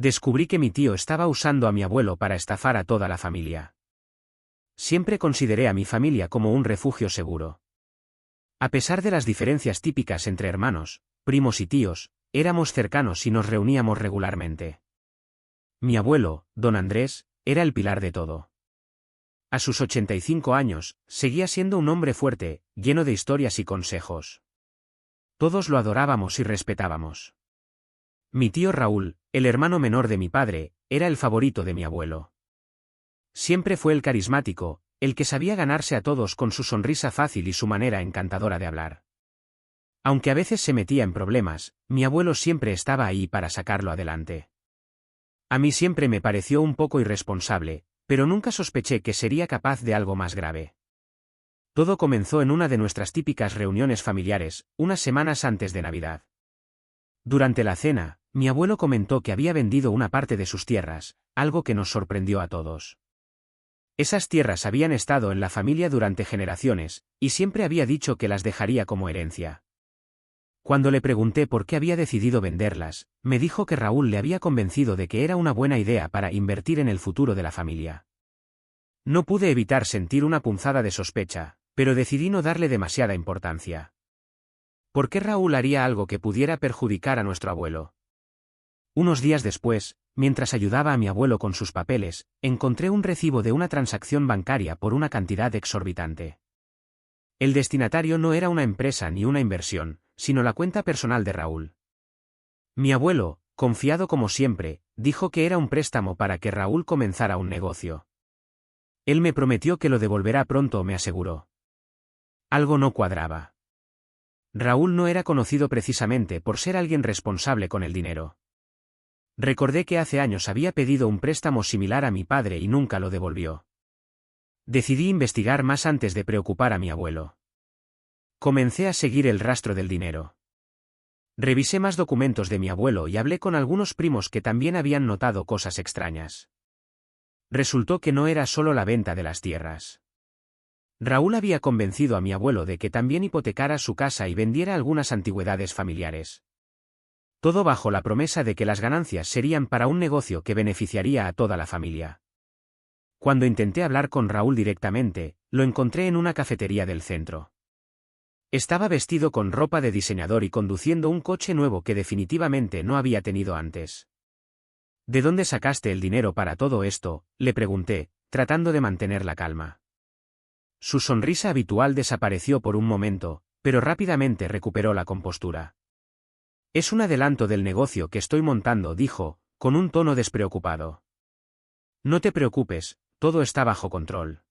Descubrí que mi tío estaba usando a mi abuelo para estafar a toda la familia. Siempre consideré a mi familia como un refugio seguro. A pesar de las diferencias típicas entre hermanos, primos y tíos, éramos cercanos y nos reuníamos regularmente. Mi abuelo, don Andrés, era el pilar de todo. A sus 85 años, seguía siendo un hombre fuerte, lleno de historias y consejos. Todos lo adorábamos y respetábamos. Mi tío Raúl, el hermano menor de mi padre, era el favorito de mi abuelo. Siempre fue el carismático, el que sabía ganarse a todos con su sonrisa fácil y su manera encantadora de hablar. Aunque a veces se metía en problemas, mi abuelo siempre estaba ahí para sacarlo adelante. A mí siempre me pareció un poco irresponsable, pero nunca sospeché que sería capaz de algo más grave. Todo comenzó en una de nuestras típicas reuniones familiares, unas semanas antes de Navidad. Durante la cena, mi abuelo comentó que había vendido una parte de sus tierras, algo que nos sorprendió a todos. Esas tierras habían estado en la familia durante generaciones, y siempre había dicho que las dejaría como herencia. Cuando le pregunté por qué había decidido venderlas, me dijo que Raúl le había convencido de que era una buena idea para invertir en el futuro de la familia. No pude evitar sentir una punzada de sospecha, pero decidí no darle demasiada importancia. ¿Por qué Raúl haría algo que pudiera perjudicar a nuestro abuelo? Unos días después, mientras ayudaba a mi abuelo con sus papeles, encontré un recibo de una transacción bancaria por una cantidad exorbitante. El destinatario no era una empresa ni una inversión, sino la cuenta personal de Raúl. Mi abuelo, confiado como siempre, dijo que era un préstamo para que Raúl comenzara un negocio. Él me prometió que lo devolverá pronto, me aseguró. Algo no cuadraba. Raúl no era conocido precisamente por ser alguien responsable con el dinero. Recordé que hace años había pedido un préstamo similar a mi padre y nunca lo devolvió. Decidí investigar más antes de preocupar a mi abuelo. Comencé a seguir el rastro del dinero. Revisé más documentos de mi abuelo y hablé con algunos primos que también habían notado cosas extrañas. Resultó que no era solo la venta de las tierras. Raúl había convencido a mi abuelo de que también hipotecara su casa y vendiera algunas antigüedades familiares. Todo bajo la promesa de que las ganancias serían para un negocio que beneficiaría a toda la familia. Cuando intenté hablar con Raúl directamente, lo encontré en una cafetería del centro. Estaba vestido con ropa de diseñador y conduciendo un coche nuevo que definitivamente no había tenido antes. ¿De dónde sacaste el dinero para todo esto?, le pregunté, tratando de mantener la calma. Su sonrisa habitual desapareció por un momento, pero rápidamente recuperó la compostura. Es un adelanto del negocio que estoy montando, dijo, con un tono despreocupado. No te preocupes, todo está bajo control.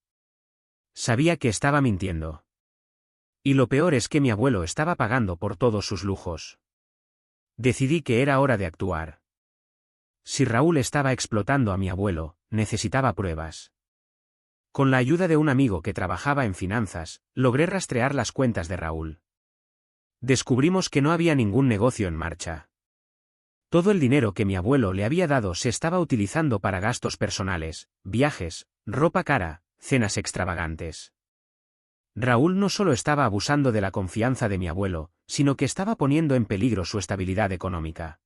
Sabía que estaba mintiendo. Y lo peor es que mi abuelo estaba pagando por todos sus lujos. Decidí que era hora de actuar. Si Raúl estaba explotando a mi abuelo, necesitaba pruebas. Con la ayuda de un amigo que trabajaba en finanzas, logré rastrear las cuentas de Raúl. Descubrimos que no había ningún negocio en marcha. Todo el dinero que mi abuelo le había dado se estaba utilizando para gastos personales, viajes, ropa cara, cenas extravagantes. Raúl no solo estaba abusando de la confianza de mi abuelo, sino que estaba poniendo en peligro su estabilidad económica.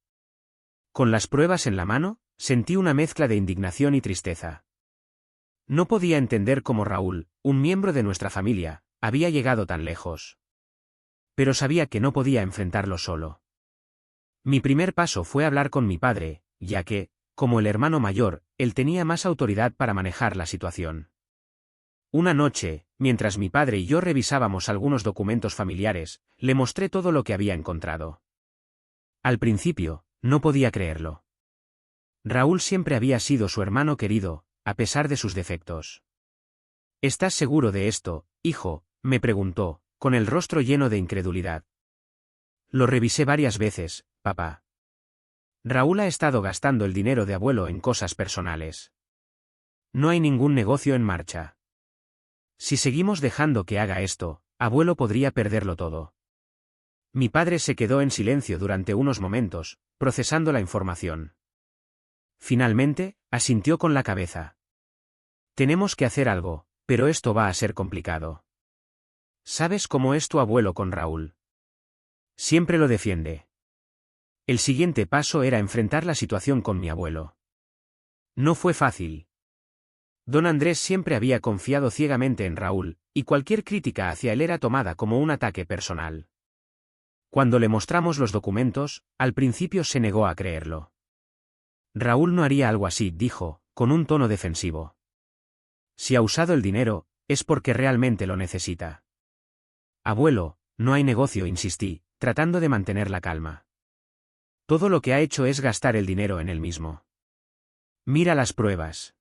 Con las pruebas en la mano, sentí una mezcla de indignación y tristeza. No podía entender cómo Raúl, un miembro de nuestra familia, había llegado tan lejos. Pero sabía que no podía enfrentarlo solo. Mi primer paso fue hablar con mi padre, ya que, como el hermano mayor, él tenía más autoridad para manejar la situación. Una noche, mientras mi padre y yo revisábamos algunos documentos familiares, le mostré todo lo que había encontrado. Al principio, no podía creerlo. Raúl siempre había sido su hermano querido, a pesar de sus defectos. ¿Estás seguro de esto, hijo?, me preguntó, con el rostro lleno de incredulidad. Lo revisé varias veces, papá. Raúl ha estado gastando el dinero de abuelo en cosas personales. No hay ningún negocio en marcha. Si seguimos dejando que haga esto, abuelo podría perderlo todo. Mi padre se quedó en silencio durante unos momentos, procesando la información. Finalmente, asintió con la cabeza. Tenemos que hacer algo, pero esto va a ser complicado. ¿Sabes cómo es tu abuelo con Raúl? Siempre lo defiende. El siguiente paso era enfrentar la situación con mi abuelo. No fue fácil. Don Andrés siempre había confiado ciegamente en Raúl, y cualquier crítica hacia él era tomada como un ataque personal. Cuando le mostramos los documentos, al principio se negó a creerlo. Raúl no haría algo así, dijo, con un tono defensivo. Si ha usado el dinero, es porque realmente lo necesita. Abuelo, no hay negocio, insistí, tratando de mantener la calma. Todo lo que ha hecho es gastar el dinero en él mismo. Mira las pruebas.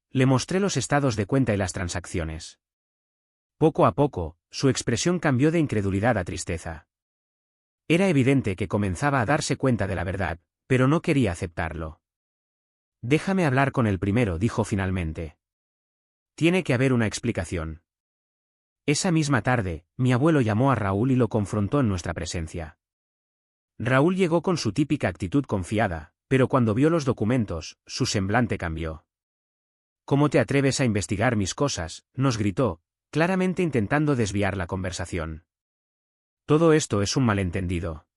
Le mostré los estados de cuenta y las transacciones. Poco a poco, su expresión cambió de incredulidad a tristeza. Era evidente que comenzaba a darse cuenta de la verdad, pero no quería aceptarlo. Déjame hablar con él primero, dijo finalmente. Tiene que haber una explicación. Esa misma tarde, mi abuelo llamó a Raúl y lo confrontó en nuestra presencia. Raúl llegó con su típica actitud confiada, pero cuando vio los documentos, su semblante cambió. ¿Cómo te atreves a investigar mis cosas?, nos gritó, claramente intentando desviar la conversación. Todo esto es un malentendido.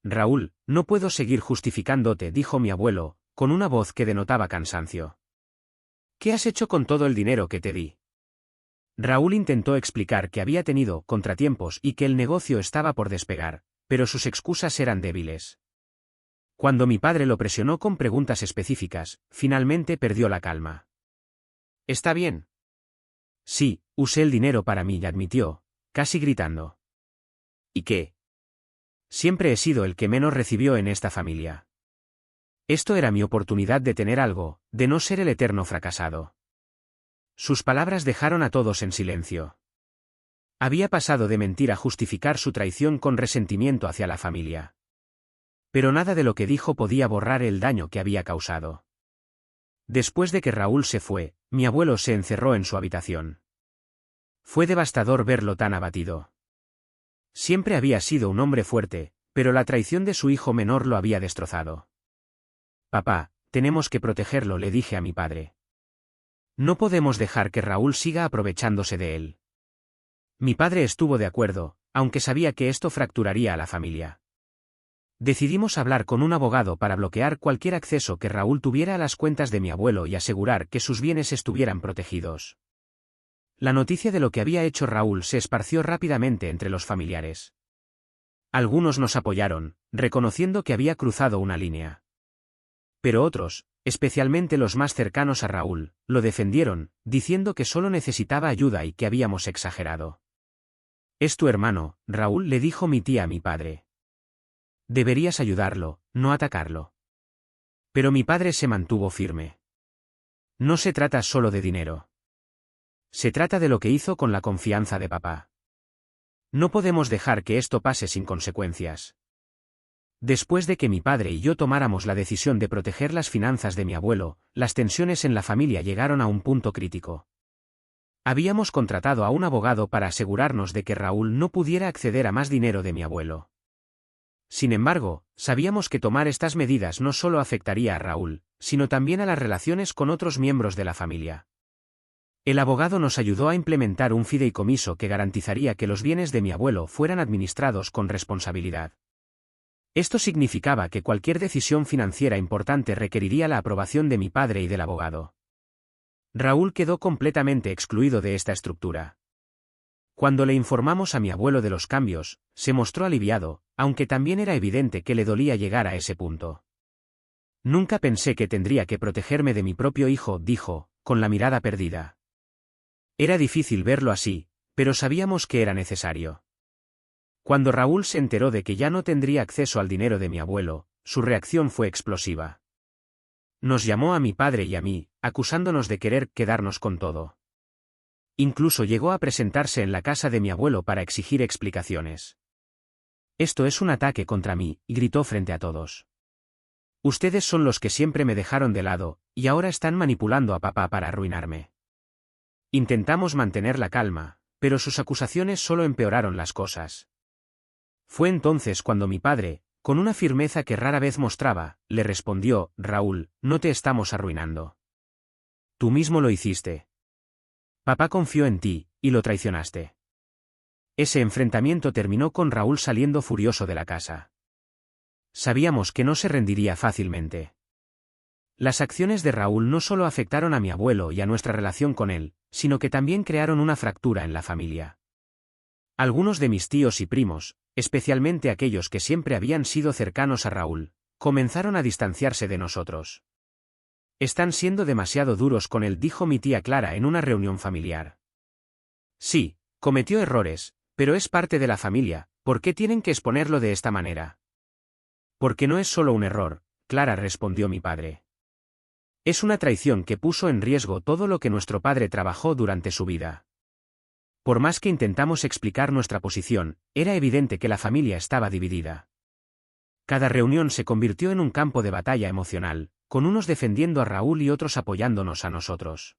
Raúl, no puedo seguir justificándote, dijo mi abuelo, con una voz que denotaba cansancio. ¿Qué has hecho con todo el dinero que te di? Raúl intentó explicar que había tenido contratiempos y que el negocio estaba por despegar, pero sus excusas eran débiles. Cuando mi padre lo presionó con preguntas específicas, finalmente perdió la calma. ¿Está bien? Sí, usé el dinero para mí, admitió, casi gritando. ¿Y qué? Siempre he sido el que menos recibió en esta familia. Esto era mi oportunidad de tener algo, de no ser el eterno fracasado. Sus palabras dejaron a todos en silencio. Había pasado de mentir a justificar su traición con resentimiento hacia la familia. Pero nada de lo que dijo podía borrar el daño que había causado. Después de que Raúl se fue, mi abuelo se encerró en su habitación. Fue devastador verlo tan abatido. Siempre había sido un hombre fuerte, pero la traición de su hijo menor lo había destrozado. Papá, tenemos que protegerlo, le dije a mi padre. No podemos dejar que Raúl siga aprovechándose de él. Mi padre estuvo de acuerdo, aunque sabía que esto fracturaría a la familia. Decidimos hablar con un abogado para bloquear cualquier acceso que Raúl tuviera a las cuentas de mi abuelo y asegurar que sus bienes estuvieran protegidos. La noticia de lo que había hecho Raúl se esparció rápidamente entre los familiares. Algunos nos apoyaron, reconociendo que había cruzado una línea. Pero otros, especialmente los más cercanos a Raúl, lo defendieron, diciendo que solo necesitaba ayuda y que habíamos exagerado. Es tu hermano, Raúl, le dijo mi tía a mi padre. Deberías ayudarlo, no atacarlo. Pero mi padre se mantuvo firme. No se trata solo de dinero. Se trata de lo que hizo con la confianza de papá. No podemos dejar que esto pase sin consecuencias. Después de que mi padre y yo tomáramos la decisión de proteger las finanzas de mi abuelo, las tensiones en la familia llegaron a un punto crítico. Habíamos contratado a un abogado para asegurarnos de que Raúl no pudiera acceder a más dinero de mi abuelo. Sin embargo, sabíamos que tomar estas medidas no solo afectaría a Raúl, sino también a las relaciones con otros miembros de la familia. El abogado nos ayudó a implementar un fideicomiso que garantizaría que los bienes de mi abuelo fueran administrados con responsabilidad. Esto significaba que cualquier decisión financiera importante requeriría la aprobación de mi padre y del abogado. Raúl quedó completamente excluido de esta estructura. Cuando le informamos a mi abuelo de los cambios, se mostró aliviado, aunque también era evidente que le dolía llegar a ese punto. Nunca pensé que tendría que protegerme de mi propio hijo, dijo, con la mirada perdida. Era difícil verlo así, pero sabíamos que era necesario. Cuando Raúl se enteró de que ya no tendría acceso al dinero de mi abuelo, su reacción fue explosiva. Nos llamó a mi padre y a mí, acusándonos de querer quedarnos con todo. Incluso llegó a presentarse en la casa de mi abuelo para exigir explicaciones. Esto es un ataque contra mí, gritó frente a todos. Ustedes son los que siempre me dejaron de lado, y ahora están manipulando a papá para arruinarme. Intentamos mantener la calma, pero sus acusaciones solo empeoraron las cosas. Fue entonces cuando mi padre, con una firmeza que rara vez mostraba, le respondió: Raúl, no te estamos arruinando. Tú mismo lo hiciste. Papá confió en ti, y lo traicionaste. Ese enfrentamiento terminó con Raúl saliendo furioso de la casa. Sabíamos que no se rendiría fácilmente. Las acciones de Raúl no solo afectaron a mi abuelo y a nuestra relación con él, sino que también crearon una fractura en la familia. Algunos de mis tíos y primos, especialmente aquellos que siempre habían sido cercanos a Raúl, comenzaron a distanciarse de nosotros. Están siendo demasiado duros con él, dijo mi tía Clara en una reunión familiar. Sí, cometió errores, pero es parte de la familia, ¿por qué tienen que exponerlo de esta manera? Porque no es solo un error, Clara, respondió mi padre. Es una traición que puso en riesgo todo lo que nuestro padre trabajó durante su vida. Por más que intentamos explicar nuestra posición, era evidente que la familia estaba dividida. Cada reunión se convirtió en un campo de batalla emocional, con unos defendiendo a Raúl y otros apoyándonos a nosotros.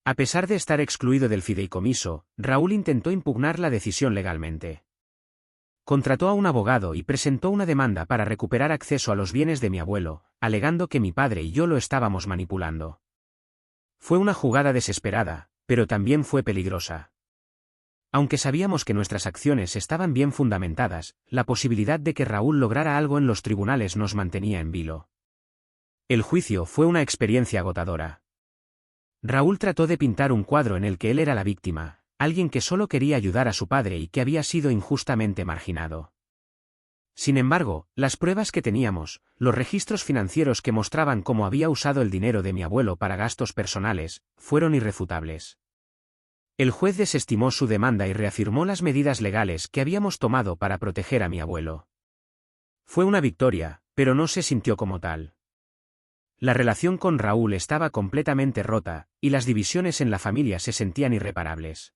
A pesar de estar excluido del fideicomiso, Raúl intentó impugnar la decisión legalmente. Contrató a un abogado y presentó una demanda para recuperar acceso a los bienes de mi abuelo, alegando que mi padre y yo lo estábamos manipulando. Fue una jugada desesperada, pero también fue peligrosa. Aunque sabíamos que nuestras acciones estaban bien fundamentadas, la posibilidad de que Raúl lograra algo en los tribunales nos mantenía en vilo. El juicio fue una experiencia agotadora. Raúl trató de pintar un cuadro en el que él era la víctima, alguien que solo quería ayudar a su padre y que había sido injustamente marginado. Sin embargo, las pruebas que teníamos, los registros financieros que mostraban cómo había usado el dinero de mi abuelo para gastos personales, fueron irrefutables. El juez desestimó su demanda y reafirmó las medidas legales que habíamos tomado para proteger a mi abuelo. Fue una victoria, pero no se sintió como tal. La relación con Raúl estaba completamente rota, y las divisiones en la familia se sentían irreparables.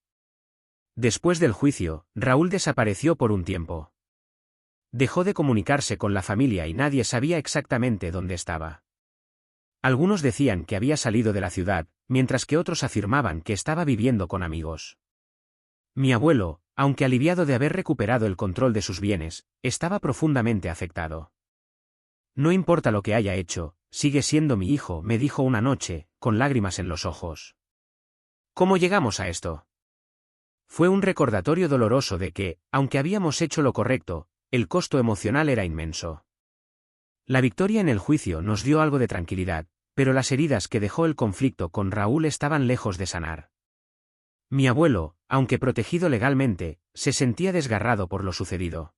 Después del juicio, Raúl desapareció por un tiempo. Dejó de comunicarse con la familia y nadie sabía exactamente dónde estaba. Algunos decían que había salido de la ciudad, mientras que otros afirmaban que estaba viviendo con amigos. Mi abuelo, aunque aliviado de haber recuperado el control de sus bienes, estaba profundamente afectado. No importa lo que haya hecho, sigue siendo mi hijo, me dijo una noche, con lágrimas en los ojos. ¿Cómo llegamos a esto? Fue un recordatorio doloroso de que, aunque habíamos hecho lo correcto, el costo emocional era inmenso. La victoria en el juicio nos dio algo de tranquilidad, pero las heridas que dejó el conflicto con Raúl estaban lejos de sanar. Mi abuelo, aunque protegido legalmente, se sentía desgarrado por lo sucedido.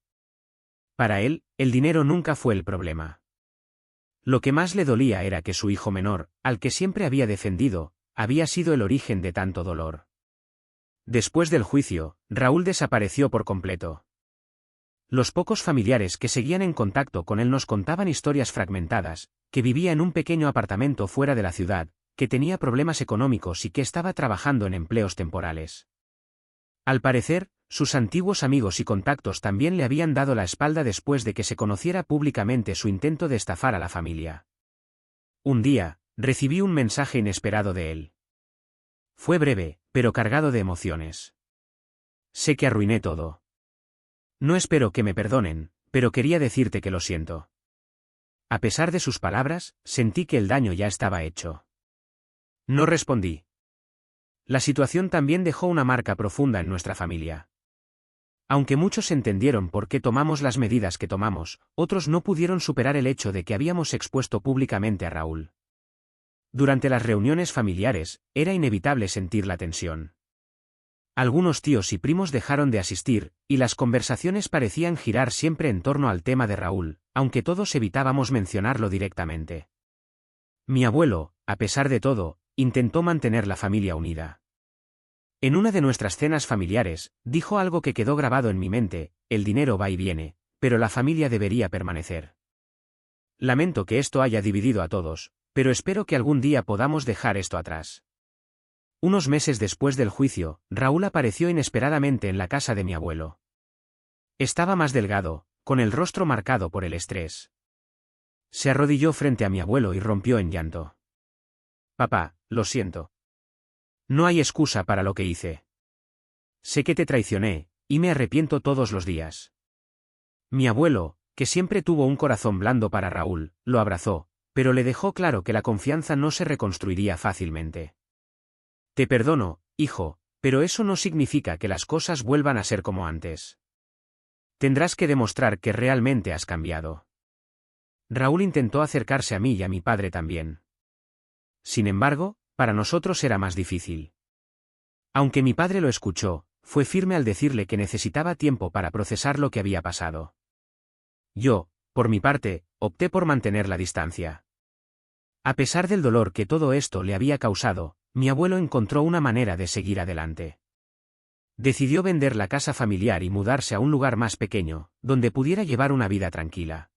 Para él, el dinero nunca fue el problema. Lo que más le dolía era que su hijo menor, al que siempre había defendido, había sido el origen de tanto dolor. Después del juicio, Raúl desapareció por completo. Los pocos familiares que seguían en contacto con él nos contaban historias fragmentadas, que vivía en un pequeño apartamento fuera de la ciudad, que tenía problemas económicos y que estaba trabajando en empleos temporales. Al parecer, sus antiguos amigos y contactos también le habían dado la espalda después de que se conociera públicamente su intento de estafar a la familia. Un día, recibí un mensaje inesperado de él. Fue breve, pero cargado de emociones. Sé que arruiné todo. No espero que me perdonen, pero quería decirte que lo siento. A pesar de sus palabras, sentí que el daño ya estaba hecho. No respondí. La situación también dejó una marca profunda en nuestra familia. Aunque muchos entendieron por qué tomamos las medidas que tomamos, otros no pudieron superar el hecho de que habíamos expuesto públicamente a Raúl. Durante las reuniones familiares, era inevitable sentir la tensión. Algunos tíos y primos dejaron de asistir, y las conversaciones parecían girar siempre en torno al tema de Raúl, aunque todos evitábamos mencionarlo directamente. Mi abuelo, a pesar de todo, intentó mantener la familia unida. En una de nuestras cenas familiares, dijo algo que quedó grabado en mi mente: el dinero va y viene, pero la familia debería permanecer. Lamento que esto haya dividido a todos, pero espero que algún día podamos dejar esto atrás. Unos meses después del juicio, Raúl apareció inesperadamente en la casa de mi abuelo. Estaba más delgado, con el rostro marcado por el estrés. Se arrodilló frente a mi abuelo y rompió en llanto. Papá, lo siento. No hay excusa para lo que hice. Sé que te traicioné, y me arrepiento todos los días. Mi abuelo, que siempre tuvo un corazón blando para Raúl, lo abrazó, pero le dejó claro que la confianza no se reconstruiría fácilmente. Te perdono, hijo, pero eso no significa que las cosas vuelvan a ser como antes. Tendrás que demostrar que realmente has cambiado. Raúl intentó acercarse a mí y a mi padre también. Sin embargo, para nosotros era más difícil. Aunque mi padre lo escuchó, fue firme al decirle que necesitaba tiempo para procesar lo que había pasado. Yo, por mi parte, opté por mantener la distancia. A pesar del dolor que todo esto le había causado, mi abuelo encontró una manera de seguir adelante. Decidió vender la casa familiar y mudarse a un lugar más pequeño, donde pudiera llevar una vida tranquila.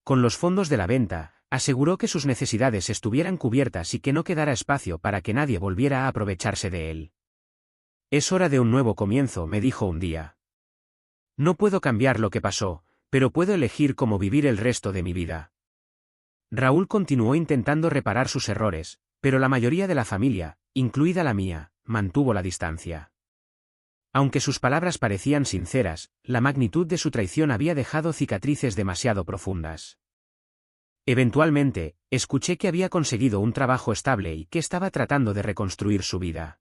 Con los fondos de la venta, aseguró que sus necesidades estuvieran cubiertas y que no quedara espacio para que nadie volviera a aprovecharse de él. Es hora de un nuevo comienzo, me dijo un día. No puedo cambiar lo que pasó, pero puedo elegir cómo vivir el resto de mi vida. Raúl continuó intentando reparar sus errores, pero la mayoría de la familia, incluida la mía, mantuvo la distancia. Aunque sus palabras parecían sinceras, la magnitud de su traición había dejado cicatrices demasiado profundas. Eventualmente, escuché que había conseguido un trabajo estable y que estaba tratando de reconstruir su vida.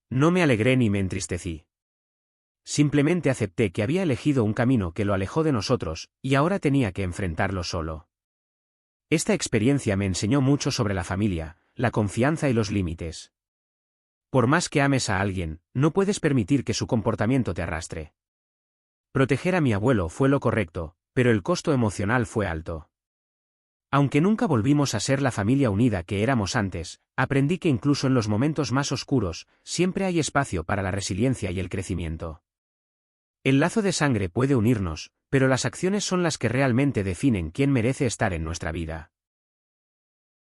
No me alegré ni me entristecí. Simplemente acepté que había elegido un camino que lo alejó de nosotros, y ahora tenía que enfrentarlo solo. Esta experiencia me enseñó mucho sobre la familia, la confianza y los límites. Por más que ames a alguien, no puedes permitir que su comportamiento te arrastre. Proteger a mi abuelo fue lo correcto, pero el costo emocional fue alto. Aunque nunca volvimos a ser la familia unida que éramos antes, aprendí que incluso en los momentos más oscuros, siempre hay espacio para la resiliencia y el crecimiento. El lazo de sangre puede unirnos, pero las acciones son las que realmente definen quién merece estar en nuestra vida.